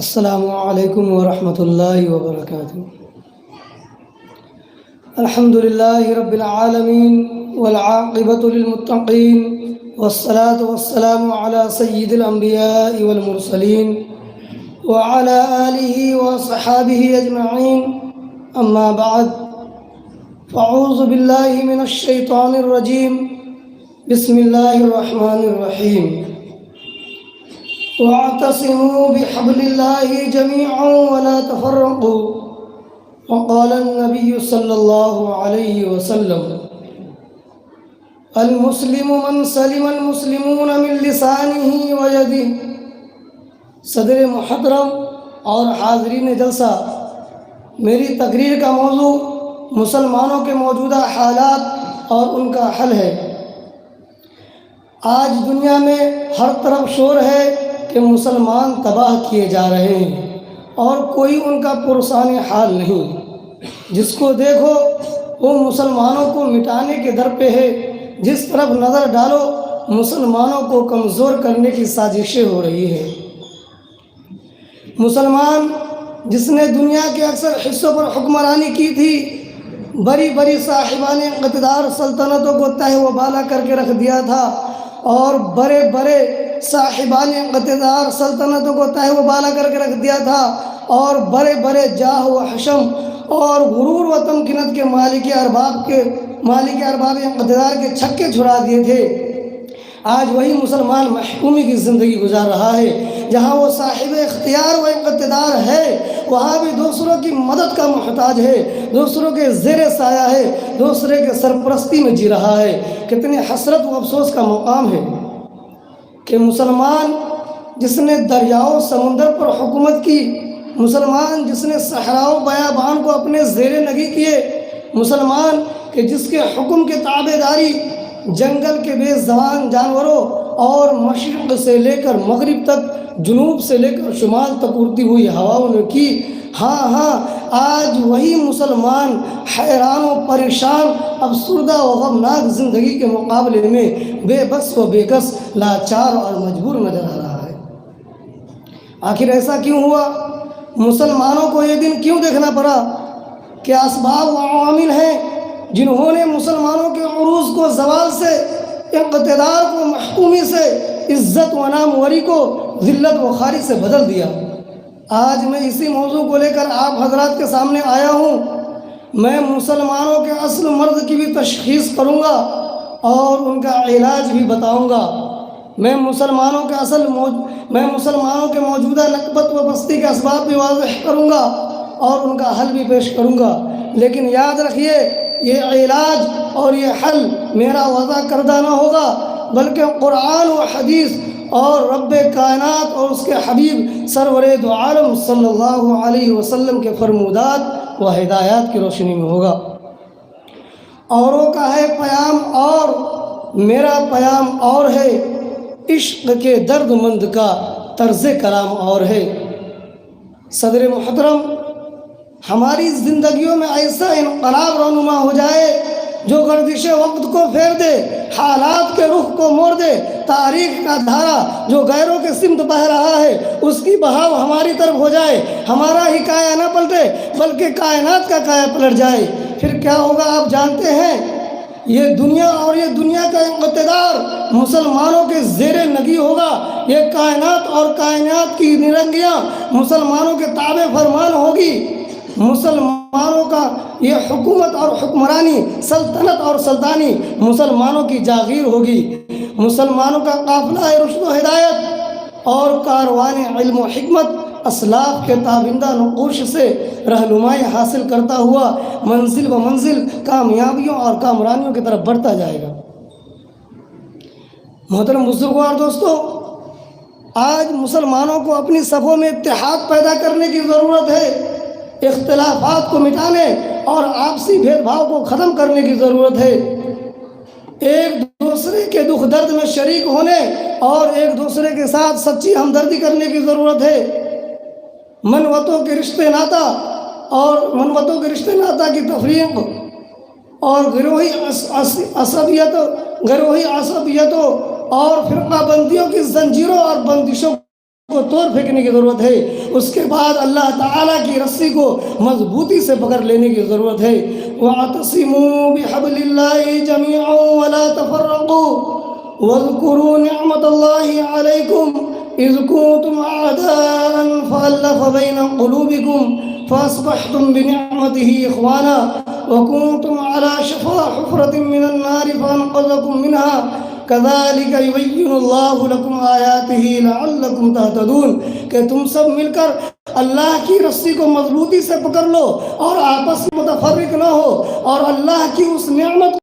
السلام علیکم ورحمۃ اللہ وبرکاتہ۔ الحمد للہ رب العالمین والعاقبۃ للمتقین والصلاة والسلام علی سید الانبیاء والمرسلین وعلی آلہ وصحابہ اجمعین، اما بعد فاعوذ باللہ من الشیطان الرجیم، بسم اللہ الرحمن الرحیم۔ واعتصموا بحبل الله جميعا ولا تفرقوا، وقال النبي صلى الله عليه وسلم: المسلم من سلم المسلمون من لسانه ويده۔ صدر محترم اور حاضرین جلسہ، میری تقریر کا موضوع مسلمانوں کے موجودہ حالات اور ان کا حل ہے۔ آج دنیا میں ہر طرف شور ہے کہ مسلمان تباہ کیے جا رہے ہیں اور کوئی ان کا پرسان حال نہیں۔ جس کو دیکھو وہ مسلمانوں کو مٹانے کے در پہ ہے، جس طرف نظر ڈالو مسلمانوں کو کمزور کرنے کی سازشیں ہو رہی ہے۔ مسلمان جس نے دنیا کے اکثر حصوں پر حکمرانی کی تھی، بڑی بڑی صاحبان اقتدار سلطنتوں کو تہ و بالا کر کے رکھ دیا تھا، اور بڑے بڑے صاحبان اقتدار سلطنتوں کو تہ و بالا کر کے رکھ دیا تھا، اور بڑے بڑے جاہ و حشم اور غرور و تمکنت کے مالک ارباب اقتدار کے چھکے چھڑا دیے تھے۔ آج وہی مسلمان محکومی کی زندگی گزار رہا ہے۔ جہاں وہ صاحب اختیار و اقتدار ہے، وہاں بھی دوسروں کی مدد کا محتاج ہے، دوسروں کے زیر سایہ ہے، دوسرے کے سرپرستی میں جی رہا ہے۔ کتنی حسرت و افسوس کا مقام ہے کہ مسلمان جس نے دریاؤں سمندر پر حکومت کی، مسلمان جس نے صحراؤں بیابان کو اپنے زیر نگی کیے، مسلمان کہ جس کے حکم کے تابع داری جنگل کے بے زبان جانوروں اور مشرق سے لے کر مغرب تک، جنوب سے لے کر شمال تک اڑتی ہوئی ہواؤں نے کی۔ ہاں آج وہی مسلمان حیران و پریشان، افسردہ و غمناک زندگی کے مقابلے میں بے بس و بے کس، لاچار اور مجبور نظر آ رہا ہے۔ آخر ایسا کیوں ہوا؟ مسلمانوں کو یہ دن کیوں دیکھنا پڑا؟ کہ اسباب و عوامل ہیں جنہوں نے مسلمانوں کے عروج کو زوال سے، اقتدار کو محکومی سے، عزت و ناموری کو ذلت و خواری سے بدل دیا۔ آج میں اسی موضوع کو لے کر آپ حضرات کے سامنے آیا ہوں۔ میں مسلمانوں کے اصل مرض کی بھی تشخیص کروں گا اور ان کا علاج بھی بتاؤں گا۔ میں مسلمانوں کے موجودہ نکبت و پستی کے اسباب بھی واضح کروں گا اور ان کا حل بھی پیش کروں گا۔ لیکن یاد رکھیے، یہ علاج اور یہ حل میرا وضع کردہ نہ ہوگا، بلکہ قرآن و حدیث اور رب کائنات اور اس کے حبیب سرور دو عالم صلی اللہ علیہ وسلم کے فرمودات و ہدایات کی روشنی میں ہوگا۔ اوروں کا ہے پیام اور میرا پیام اور ہے، عشق کے درد مند کا طرز کلام اور ہے۔ صدر محترم، ہماری زندگیوں میں ایسا انقلاب رونما ہو جائے جو گردش وقت کو پھیر دے، حالات کے رخ کو موڑ دے، تاریخ کا دھارا جو غیروں کے سمت بہہ رہا ہے اس کی بہاؤ ہماری طرف ہو جائے، ہمارا ہی کایا نہ پلٹے بلکہ کائنات کا کایا پلٹ جائے، پھر کیا ہوگا آپ جانتے ہیں؟ یہ دنیا اور یہ دنیا کا اقتدار مسلمانوں کے زیر نگی ہوگا۔ یہ کائنات اور کائنات کی نرنگیاں مسلمانوں کے تابع فرمان ہوگی۔ مسلمانوں کا یہ حکومت اور حکمرانی، سلطنت اور سلطانی مسلمانوں کی جاگیر ہوگی۔ مسلمانوں کا قافلہ رشد و ہدایت اور کاروان علم و حکمت اسلاف کے تابندہ نقوش سے رہنمائی حاصل کرتا ہوا منزل و منزل کامیابیوں اور کامرانیوں کی طرف بڑھتا جائے گا۔ محترم بزرگوں اور دوستوں، آج مسلمانوں کو اپنی صفوں میں اتحاد پیدا کرنے کی ضرورت ہے، اختلافات کو مٹانے اور آپسی بھید بھاؤ کو ختم کرنے کی ضرورت ہے، ایک دوسرے کے دکھ درد میں شریک ہونے اور ایک دوسرے کے ساتھ سچی ہمدردی کرنے کی ضرورت ہے۔ منوتوں کے رشتے ناتا کی تفریق اور گروہی عصبیتوں اور فرقہ بندیوں کی زنجیروں اور بندشوں کو توڑ پھینکنے کی ضرورت ہے، اس کے بعد اللہ تعالیٰ کی رسی کو مضبوطی سے پکڑ لینے کی ضرورت ہے۔ وَاعْتَصِمُوا بِحَبْلِ اللَّهِ جَمِيعًا وَلَا تَفَرَّقُوا وَاذْكُرُوا نِعْمَةَ اللَّهِ عَلَيْكُمْ إِذْ كُنتُمْ أَعْدَاءً فَأَلَّفَ بَيْنَ قُلُوبِكُمْ فَأَصْبَحْتُمْ بِنِعْمَتِهِ إِخْوَانًا وَكُنتُمْ عَلَى شَفَا حُفْرَةٍ مِّنَ النَّارِ فَأَنقَذَكُم مِّنْهَا كَذَلِكَ يُبَيِّنُ اللَّهُ لَكُمْ آيَاتِهِ لَعَلَّكُمْ تَهْتَدُونَ کہ تم سب مل کر اللہ کی رسی کو مضبوطی سے پکڑ لو اور آپس میں متفرق نہ ہو، اور اللہ کی اس نعمت